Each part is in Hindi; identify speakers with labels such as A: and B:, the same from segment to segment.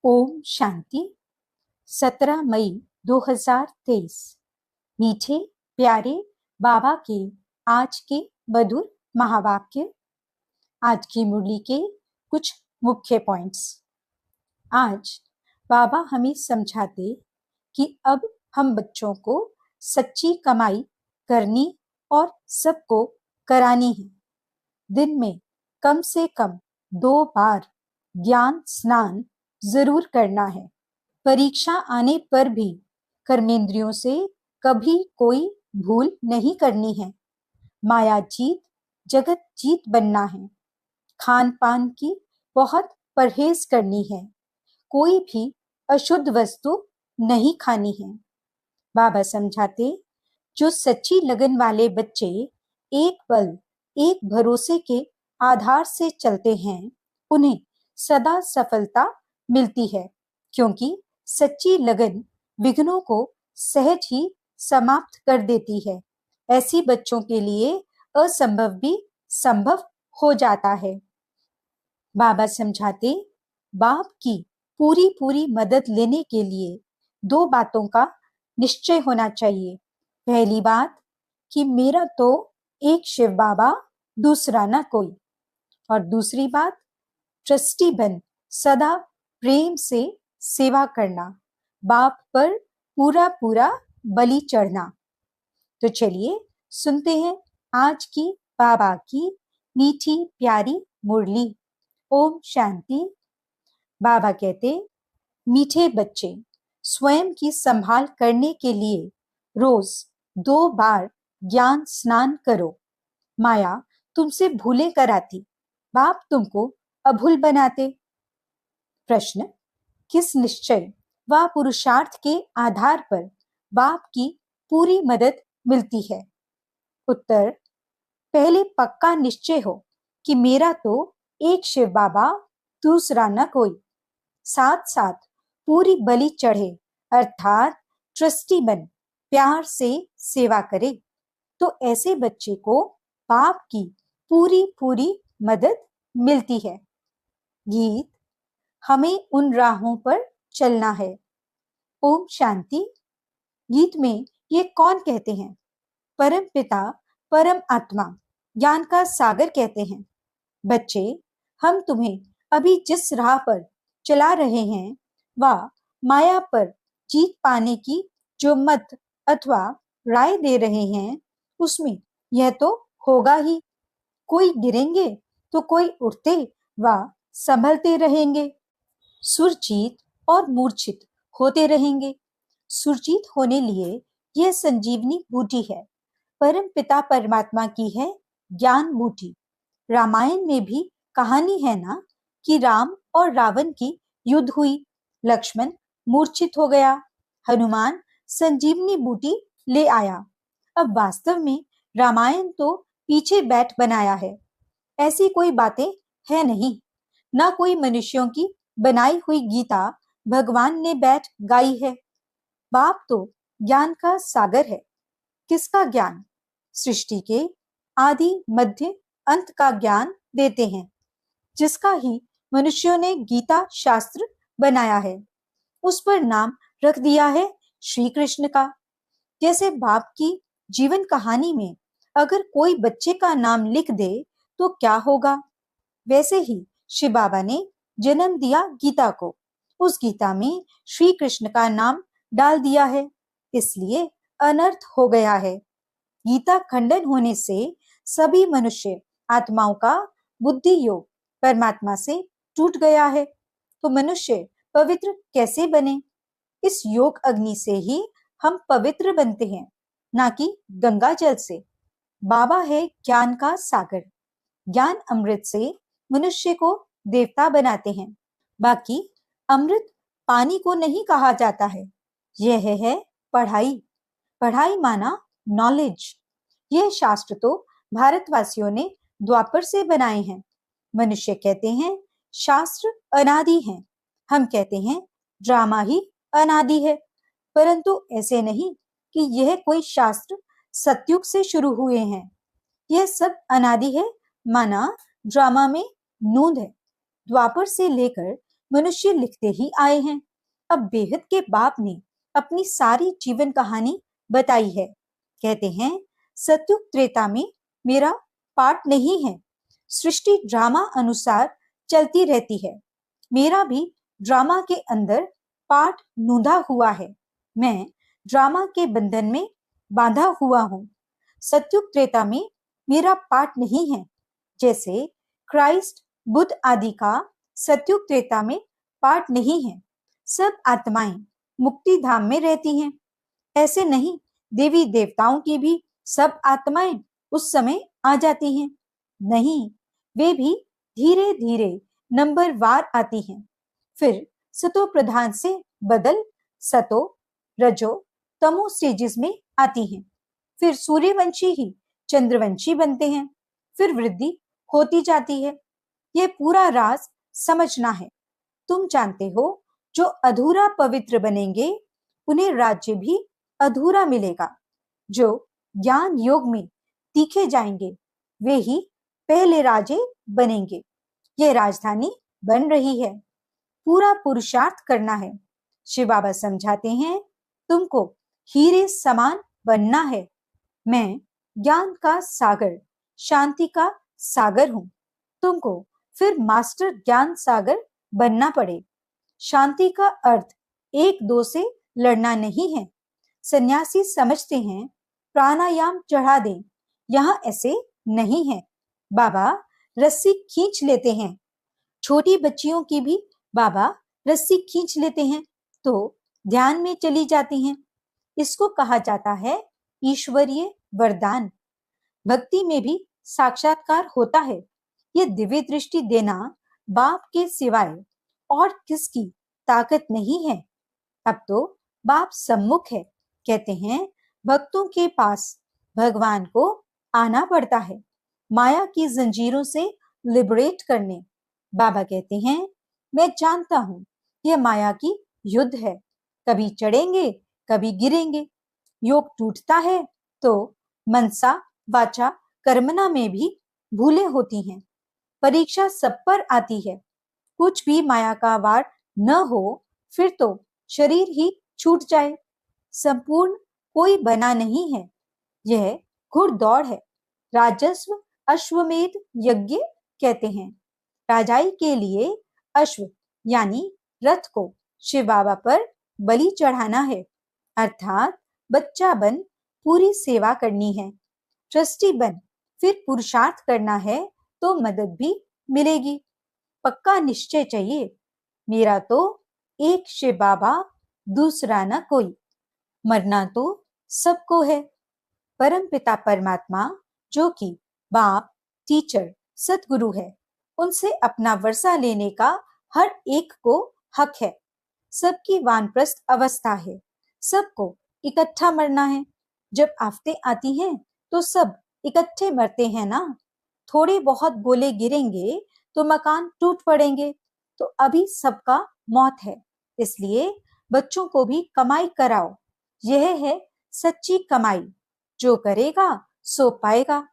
A: ओम शांति। 17 मई 2023। मीठे प्यारे बाबा के आज के मधुर महावाक्य। आज की मुरली के कुछ मुख्य पॉइंट्स। आज बाबा हमें समझाते कि अब हम बच्चों को सच्ची कमाई करनी और सबको करानी है। दिन में कम से कम 2 बार ज्ञान स्नान जरूर करना है। परीक्षा आने पर भी कर्मेंद्रियों से कभी कोई भूल नहीं करनी है। माया जीत जगत जीत बनना है। खान पान की बहुत परहेज करनी है। कोई भी अशुद्ध वस्तु नहीं खानी है। बाबा समझाते, जो सच्ची लगन वाले बच्चे एक बल एक भरोसे के आधार से चलते हैं, उन्हें सदा सफलता मिलती है, क्योंकि सच्ची लगन विघ्नों को सहज ही समाप्त कर देती है। ऐसी बच्चों के लिए असंभव भी संभव हो जाता है। बाबा समझाते, बाप की पूरी मदद लेने के लिए 2 बातों का निश्चय होना चाहिए। पहली बात कि मेरा तो एक शिव बाबा, दूसरा ना कोई। और दूसरी बात, ट्रस्टी बन सदा प्रेम से सेवा करना, बाप पर पूरा बलि चढ़ना। तो चलिए सुनते हैं आज की बाबा की मीठी प्यारी मुरली। ओम शांति। बाबा कहते, मीठे बच्चे, स्वयं की संभाल करने के लिए रोज 2 बार ज्ञान स्नान करो। माया तुमसे भूले कराती, बाप तुमको अभूल बनाते। प्रश्न, किस निश्चय व पुरुषार्थ के आधार पर बाप की पूरी मदद मिलती है? उत्तर, पहले पक्का निश्चय हो कि मेरा तो एक शिव बाबा, दूसरा न कोई। साथ साथ पूरी बलि चढ़े, अर्थात ट्रस्टी बन प्यार से सेवा करे, तो ऐसे बच्चे को बाप की पूरी मदद मिलती है। गीत, हमें उन राहों पर चलना है। ओम शांति। गीत में ये कौन कहते हैं? परम पिता परम आत्मा ज्ञान का सागर कहते हैं। बच्चे, हम तुम्हें अभी जिस राह पर चला रहे हैं वह माया पर जीत पाने की जो मत अथवा राय दे रहे हैं, उसमें यह तो होगा ही। कोई गिरेंगे तो कोई उठते व संभलते रहेंगे। सुरजीत और मूर्छित होते रहेंगे। सुरजीत होने लिए यह संजीवनी बूटी है। परम पिता परमात्मा की है ज्ञान बूटी। रामायण में भी कहानी है ना कि राम और रावण की युद्ध हुई। लक्ष्मण मूर्छित हो गया, हनुमान संजीवनी बूटी ले आया। अब वास्तव में रामायण तो पीछे बैठ बनाया है। ऐसी कोई बातें है नहीं, ना कोई मनुष्यों की बनाई हुई गीता भगवान ने बैठ गाई है। बाप तो ज्ञान का सागर है। किसका ज्ञान? सृष्टि के आदि मध्य अंत का ज्ञान देते हैं, जिसका ही मनुष्यों ने गीता शास्त्र बनाया है। उस पर नाम रख दिया है श्री कृष्ण का। जैसे बाप की जीवन कहानी में अगर कोई बच्चे का नाम लिख दे तो क्या होगा, वैसे ही शिव बाबा ने जन्म दिया गीता को। उस गीता में श्री कृष्ण का नाम डाल दिया है, इसलिए अनर्थ हो गया है। गीता खंडन होने से सभी मनुष्य आत्माओं का बुद्धि योग परमात्मा से टूट गया है। तो मनुष्य पवित्र कैसे बने? इस योग अग्नि से ही हम पवित्र बनते हैं, ना कि गंगा जल से। बाबा है ज्ञान का सागर। ज्ञान अमृत से मनुष्य को देवता बनाते हैं। बाकी अमृत पानी को नहीं कहा जाता है। यह है पढ़ाई। पढ़ाई माना नॉलेज। यह शास्त्र तो भारतवासियों ने द्वापर से बनाए हैं। मनुष्य कहते हैं शास्त्र अनादि हैं, हम कहते हैं ड्रामा ही अनादि है। परंतु ऐसे नहीं कि यह कोई शास्त्र सतयुग से शुरू हुए हैं। यह सब अनादि है, माना ड्रामा में नूंद है। द्वापर से लेकर मनुष्य लिखते ही आए हैं। अब बेहद के बाप ने अपनी सारी जीवन कहानी बताई है। कहते हैं सतयुग त्रेता में मेरा पार्ट नहीं है। सृष्टि ड्रामा अनुसार चलती रहती है। मेरा भी ड्रामा के अंदर पार्ट नूंधा हुआ है। मैं ड्रामा के बंधन में बांधा हुआ हूँ। सतयुग त्रेता में मेरा पार्ट नहीं है। जैसे क्राइस्ट बुद्ध आदि का सतयुग त्रेता में पार्ट नहीं है। सब आत्माएं मुक्ति धाम में रहती हैं। ऐसे नहीं, देवी देवताओं की भी सब आत्माएं उस समय आ जाती हैं। नहीं, वे भी धीरे धीरे नंबरवार आती हैं। फिर सतो प्रधान से बदल सतो रजो तमो स्टेजेस में आती हैं। फिर सूर्यवंशी ही चंद्रवंशी बनते हैं। फिर वृद्धि होती जाती है। यह पूरा राज समझना है। तुम जानते हो जो अधूरा पवित्र बनेंगे उन्हें राज्य भी अधूरा मिलेगा। जो ज्ञान योग में तीखे जाएंगे वे ही पहले राजे बनेंगे। यह राजधानी बन रही है। पूरा पुरुषार्थ करना है। शिव बाबा समझाते हैं तुमको हीरे समान बनना है। मैं ज्ञान का सागर, शांति का सागर हूं। तुमको फिर मास्टर ज्ञान सागर बनना पड़े। शांति का अर्थ एक दो से लड़ना नहीं है। सन्यासी समझते हैं प्राणायाम चढ़ा दें, यहाँ ऐसे नहीं है। बाबा रस्सी खींच लेते हैं। छोटी बच्चियों की भी बाबा रस्सी खींच लेते हैं तो ध्यान में चली जाती हैं। इसको कहा जाता है ईश्वरीय वरदान। भक्ति में भी साक्षात्कार होता है। ये दिव्य दृष्टि देना बाप के सिवाय और किसकी ताकत नहीं है। अब तो बाप सम्मुख है। कहते हैं भक्तों के पास भगवान को आना पड़ता है माया की जंजीरों से लिबरेट करने। बाबा कहते हैं मैं जानता हूं यह माया की युद्ध है। कभी चढ़ेंगे कभी गिरेंगे। योग टूटता है तो मनसा वाचा कर्मना में भी भूलें होती हैं। परीक्षा सब पर आती है। कुछ भी माया का वार न हो फिर तो शरीर ही छूट जाए। संपूर्ण कोई बना नहीं है। यह घुड़दौड़ है। राजस्व अश्वमेध यज्ञ कहते हैं। राजाई के लिए अश्व यानी रथ को शिव बाबा पर बलि चढ़ाना है। अर्थात बच्चा बन पूरी सेवा करनी है। ट्रस्टी बन फिर पुरुषार्थ करना है तो मदद भी मिलेगी। पक्का निश्चय चाहिए। मेरा तो एक शिव बाबा, दूसरा न कोई। मरना तो सबको है। परम पिता परमात्मा जो कि बाप, टीचर, सतगुरु है, उनसे अपना वर्षा लेने का हर एक को हक है। सबकी वानप्रस्थ अवस्था है। सबको इकट्ठा मरना है। जब आफतें आती हैं तो सब इकट्ठे मरते हैं ना। थोड़े बहुत गोले गिरेंगे तो मकान टूट पड़ेंगे। तो अभी सबका मौत है। इसलिए बच्चों को भी कमाई कराओ। यह है सच्ची कमाई। जो करेगा सो पाएगा।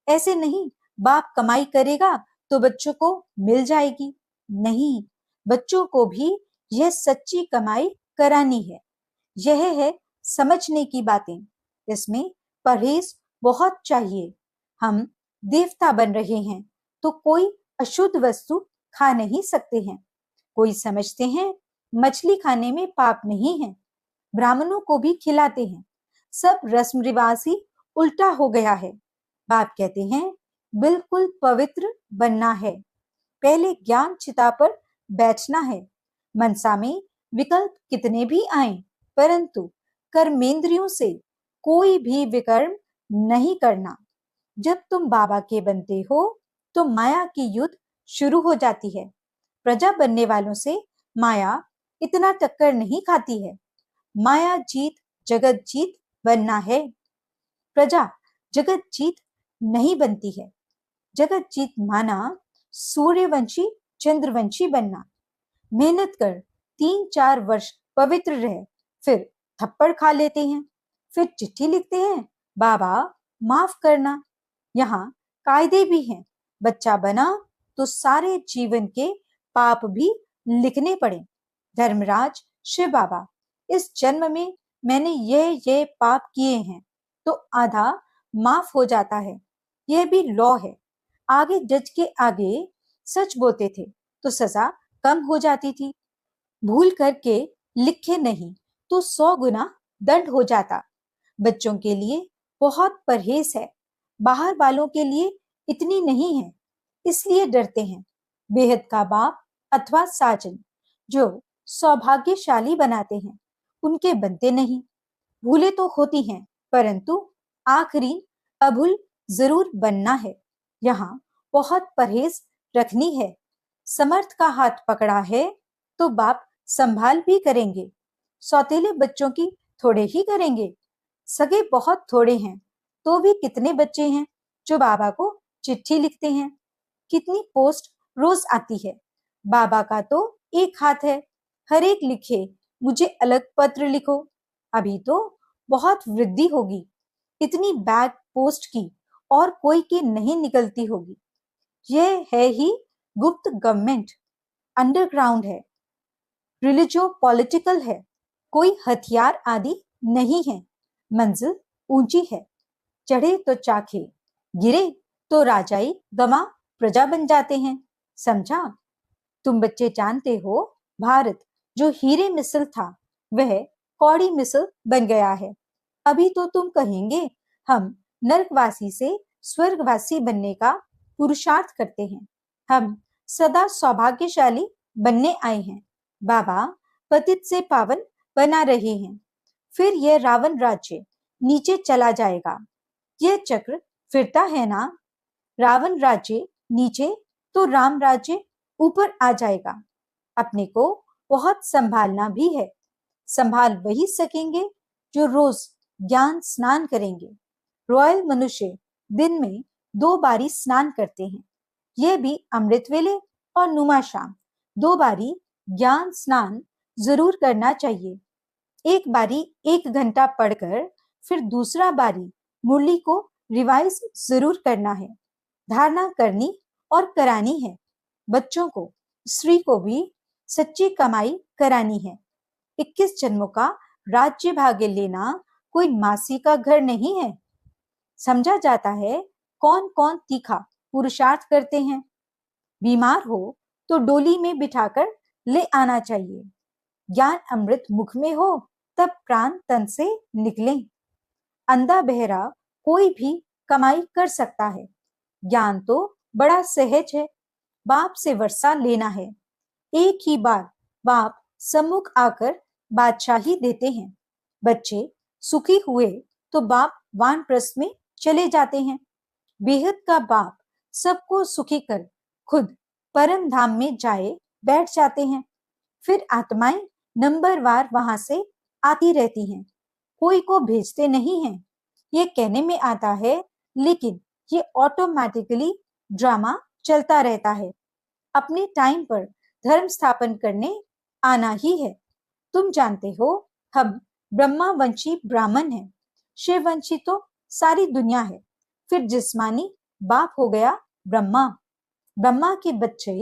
A: ऐसे नहीं बाप कमाई करेगा तो बच्चों को मिल जाएगी। नहीं, बच्चों को भी यह सच्ची कमाई करानी है। यह है समझने की बातें। इसमें परहेज बहुत चाहिए। हम देवता बन रहे हैं तो कोई अशुद्ध वस्तु खा नहीं सकते हैं। कोई समझते हैं मछली खाने में पाप नहीं है। ब्राह्मणों को भी खिलाते हैं। सब रस्म रिवाज ही उल्टा हो गया है। बाप कहते हैं बिल्कुल पवित्र बनना है। पहले ज्ञान चिता पर बैठना है। मनसा में विकल्प कितने भी आए परंतु कर्मेंद्रियों से कोई भी विकर्म नहीं करना। जब तुम बाबा के बनते हो तो माया की युद्ध शुरू हो जाती है। प्रजा बनने वालों से माया इतना टक्कर नहीं खाती है। माया जीत जगत जीत बनना है। प्रजा जगत जीत नहीं बनती है। जगत जीत माना सूर्यवंशी चंद्रवंशी बनना। मेहनत कर 3-4 वर्ष पवित्र रहे फिर थप्पड़ खा लेते हैं। फिर चिट्ठी लिखते हैं बाबा माफ करना। यहाँ कायदे भी हैं। बच्चा बना तो सारे जीवन के पाप भी लिखने पड़े। धर्मराज शिव बाबा, इस जन्म में मैंने ये पाप किए हैं, तो आधा माफ हो जाता है। यह भी लॉ है। आगे जज के आगे सच बोलते थे तो सजा कम हो जाती थी। भूल करके लिखे नहीं तो 100 गुना दंड हो जाता। बच्चों के लिए बहुत परहेज है, बाहर वालों के लिए इतनी नहीं है, इसलिए डरते हैं। बेहद का बाप अथवा साजन जो सौभाग्यशाली बनाते हैं, उनके बनते नहीं। भूले तो होती हैं, परंतु आखिरी अभूल जरूर बनना है। यहाँ बहुत परहेज रखनी है। समर्थ का हाथ पकड़ा है तो बाप संभाल भी करेंगे। सौतेले बच्चों की थोड़े ही करेंगे। सगे बहुत थोड़े हैं, तो भी कितने बच्चे हैं जो बाबा को चिट्ठी लिखते हैं। कितनी पोस्ट रोज आती है। बाबा का तो एक हाथ है, हर एक लिखे मुझे अलग पत्र लिखो। अभी तो बहुत वृद्धि होगी। इतनी बैग पोस्ट की और कोई की नहीं निकलती होगी। यह है ही गुप्त गवर्नमेंट, अंडरग्राउंड है, रिलीजियो पॉलिटिकल है। कोई हथियार आदि नहीं है। मंजिल ऊंची है। चढ़े तो चाखे, गिरे तो राजाई गमा प्रजा बन जाते हैं। समझा? तुम बच्चे जानते हो, भारत जो हीरे मिसल था वह कौड़ी मिसल बन गया है। अभी तो तुम कहेंगे हम नरकवासी से स्वर्गवासी बनने का पुरुषार्थ करते हैं। हम सदा सौभाग्यशाली बनने आए हैं। बाबा पतित से पावन बना रहे हैं। फिर यह रावण राज्य नीचे चला जाएगा। यह चक्र फिरता है ना। रावण राज्य नीचे तो राम राज्य ऊपर आ जाएगा। अपने को बहुत संभालना भी है। संभाल वही सकेंगे जो रोज ज्ञान स्नान करेंगे। रॉयल मनुष्य दिन में 2 बारी स्नान करते हैं। यह भी अमृत वेले और नुमा शाम 2 बारी ज्ञान स्नान जरूर करना चाहिए। एक बारी 1 घंटा पढ़कर फिर दूसरा बारी मुरली को रिवाइज जरूर करना है। धारणा करनी और करानी है। बच्चों को, स्त्री को भी सच्ची कमाई करानी है। 21 जन्मों का राज्य भाग्य लेना कोई मासी का घर नहीं है। समझा जाता है कौन कौन तीखा पुरुषार्थ करते हैं। बीमार हो तो डोली में बिठाकर ले आना चाहिए। ज्ञान अमृत मुख में हो तब प्राण तन से निकले। अंधा बहरा कोई भी कमाई कर सकता है। ज्ञान तो बड़ा सहज है। बाप से वर्षा लेना है। एक ही बार बाप सम्मुख आकर बादशाही देते हैं। बच्चे सुखी हुए तो बाप वानप्रस्थ में चले जाते हैं। बेहद का बाप सबको सुखी कर खुद परम धाम में जाए बैठ जाते हैं। फिर आत्माएं नंबरवार वहां से आती रहती हैं। कोई को भेजते नहीं हैं। ये कहने में आता है, लेकिन ये ऑटोमेटिकली ड्रामा चलता रहता है। अपने टाइम पर धर्म स्थापन करने आना ही है। तुम जानते हो हम ब्रह्मावंशी ब्राह्मण हैं। शिववंशी तो सारी दुनिया है। फिर जिस्मानी बाप हो गया ब्रह्मा। ब्रह्मा के बच्चे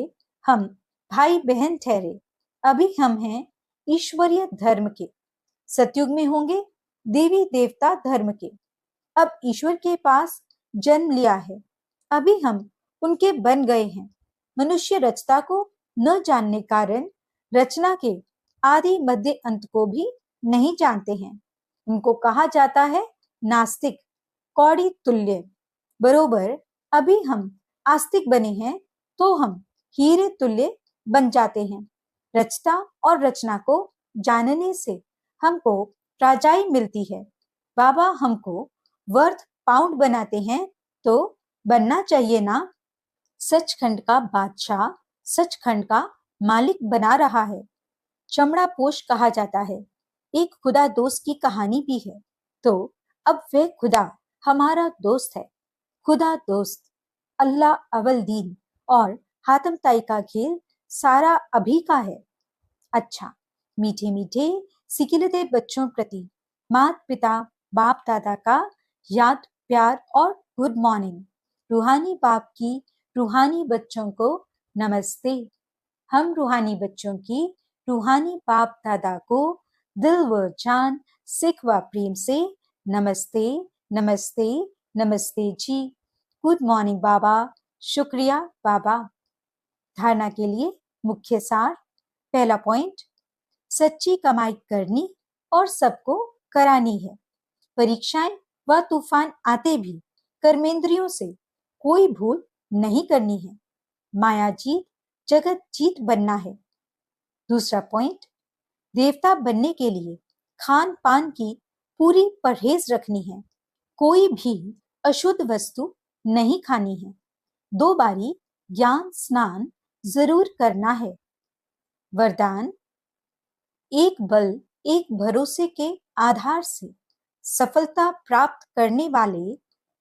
A: हम भाई बहन ठहरे। अभी हम हैं ईश्वरीय धर्म के। सतयुग में होंगे देवी देवता धर्म के। अब ईश्वर के पास जन्म लिया है। अभी हम उनके बन गए हैं। मनुष्य रचता को न जानने कारण रचना के आदि मध्य अंत को भी नहीं जानते हैं। उनको कहा जाता है नास्तिक, कौड़ी तुल्य। बरोबर अभी हम आस्तिक बने हैं तो हम हीरे तुल्य बन जाते हैं। रचता और रचना को जानने से हमको राजाई मिलती है। बाबा हमको वर्थ पाउंड बनाते हैं तो बनना चाहिए ना। सचखंड का बादशाह सचखंड का मालिक बना रहा है। चमड़ा पोश कहा जाता है। एक खुदा दोस्त की कहानी भी है। तो अब वह खुदा हमारा दोस्त है। खुदा दोस्त अल्लाह अवल दीन और हातम ताई का खेल सारा अभी का है। अच्छा, मीठे मीठे सिकिलते बच्चों प्रति माता पिता बाप दादा का याद प्यार और गुड मॉर्निंग। रूहानी बाप की रूहानी बच्चों को नमस्ते। हम रूहानी बच्चों की रूहानी बाप दादा को दिल व जान सिख व प्रेम से नमस्ते नमस्ते नमस्ते जी। गुड मॉर्निंग बाबा। शुक्रिया बाबा। धारणा के लिए मुख्य सार। पहला पॉइंट, सच्ची कमाई करनी और सबको करानी है। परीक्षाएं व तूफान आते भी कर्मेंद्रियों से कोई भूल नहीं करनी है। माया जीत जगत जीत बनना है। दूसरा पॉइंट, देवता बनने के लिए खान पान की पूरी परहेज रखनी है। कोई भी अशुद्ध वस्तु नहीं खानी है। 2 बारी ज्ञान स्नान जरूर करना है। वरदान, एक बल एक भरोसे के आधार से सफलता प्राप्त करने वाले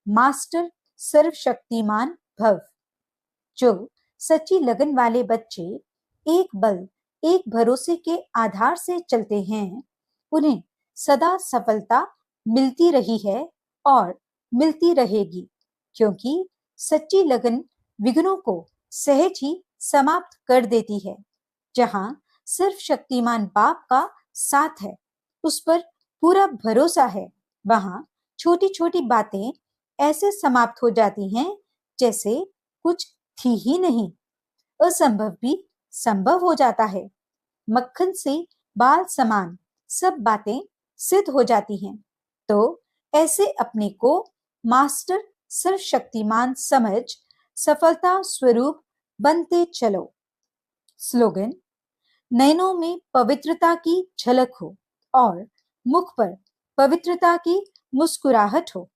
A: मास्टर सर्वशक्तिमान भव। जो सच्ची लगन वाले बच्चे एक बल एक भरोसे के आधार से चलते हैं, उन्हें सदा सफलता मिलती रही है और मिलती रहेगी, क्योंकि सच्ची लगन विघ्नों को सहज ही समाप्त कर देती है। जहां सिर्फ शक्तिमान बाप का साथ है, उस पर पूरा भरोसा है, वहां छोटी छोटी बातें ऐसे समाप्त हो जाती हैं जैसे कुछ थी ही नहीं। असंभव भी संभव हो जाता है। मक्खन से बाल समान सब बातें सिद्ध हो जाती हैं। तो ऐसे अपने को मास्टर सर्वशक्तिमान समझ सफलता स्वरूप बनते चलो। स्लोगन, नयनों में पवित्रता की झलक हो और मुख पर पवित्रता की मुस्कुराहट हो।